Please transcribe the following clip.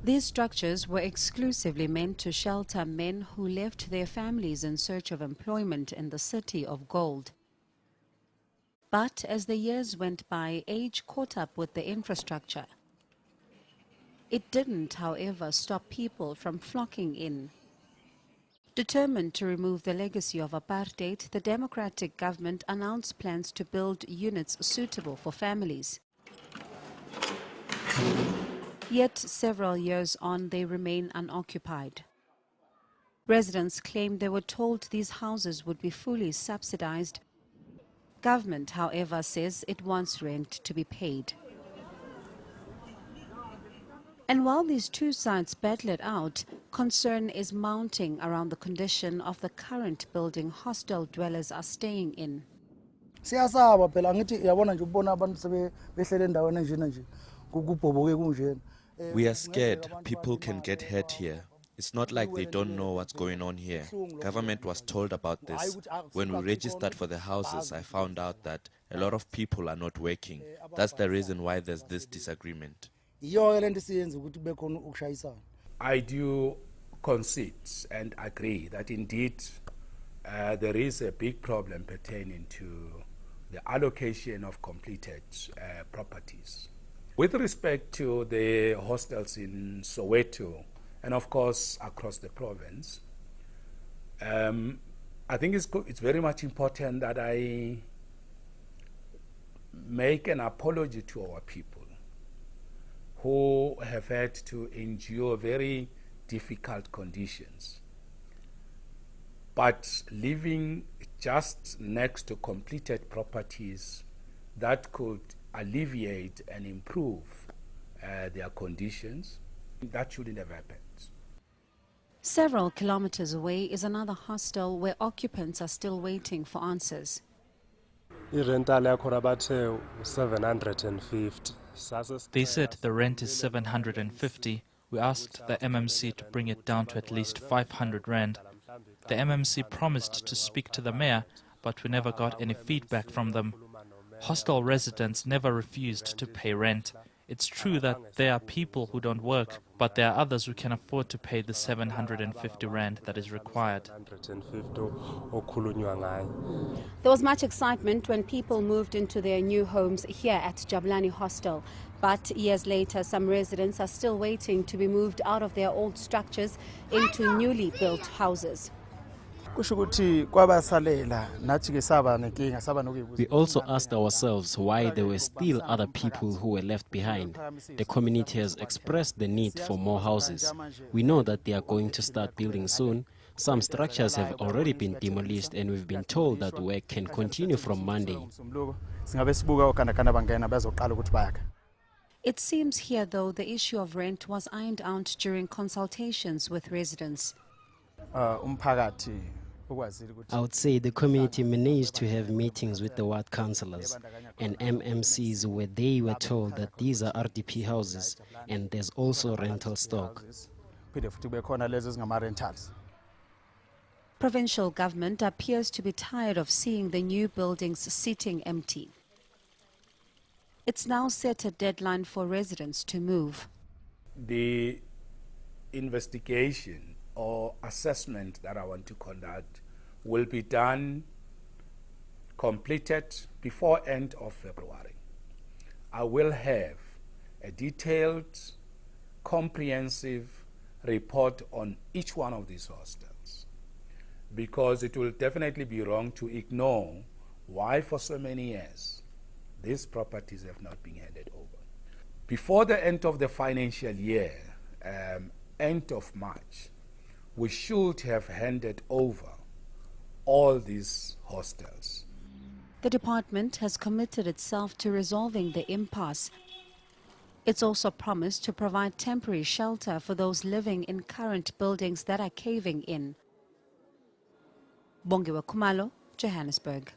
These structures were exclusively meant to shelter men who left their families in search of employment in the city of gold. But as the years went by, age caught up with the infrastructure. It didn't, however, stop people from flocking in. Determined to remove the legacy of apartheid, the democratic government announced plans to build units suitable for families. Yet, several years on, they remain unoccupied. Residents claim they were told these houses would be fully subsidized. Government, however, says it wants rent to be paid. And while these two sides battle it out, concern is mounting around the condition of the current building hostel dwellers are staying in. We are scared people can get hurt here. It's not like they don't know what's going on here. Government was told about this. When we registered for the houses, I found out that a lot of people are not working. That's the reason why there's this disagreement. I do concede and agree that indeed there is a big problem pertaining to the allocation of completed properties. With respect to the hostels in Soweto, and of course across the province, I think it's very much important that I make an apology to our people who have had to endure very difficult conditions. But living just next to completed properties that could alleviate and improve their conditions, that shouldn't have happened. Several kilometers away is another hostel where occupants are still waiting for answers. They said the rent is 750. We asked the MMC to bring it down to at least 500 rand. The MMC promised to speak to the mayor, but we never got any feedback from them. Hostel residents never refused to pay rent. It's true that there are people who don't work, but there are others who can afford to pay the 750 rand that is required. There was much excitement when people moved into their new homes here at Jabulani Hostel. But years later, some residents are still waiting to be moved out of their old structures into newly built houses. We also asked ourselves why there were still other people who were left behind. The community has expressed the need for more houses. We know that they are going to start building soon. Some structures have already been demolished and we've been told that work can continue from Monday. It seems here, though, the issue of rent was ironed out during consultations with residents. I would say the community managed to have meetings with the ward councillors and MMCs where they were told that these are RDP houses and there's also rental stock. Provincial government appears to be tired of seeing the new buildings sitting empty. It's now set a deadline for residents to move. The investigation or assessment that I want to conduct will be done, completed before end of February. I will have a detailed, comprehensive report on each one of these hostels, because it will definitely be wrong to ignore why for so many years these properties have not been handed over. Before the end of the financial year, end of March, we should have handed over all these hostels. The department has committed itself to resolving the impasse. It's also promised to provide temporary shelter for those living in current buildings that are caving in. Bongiwe Khumalo, Johannesburg.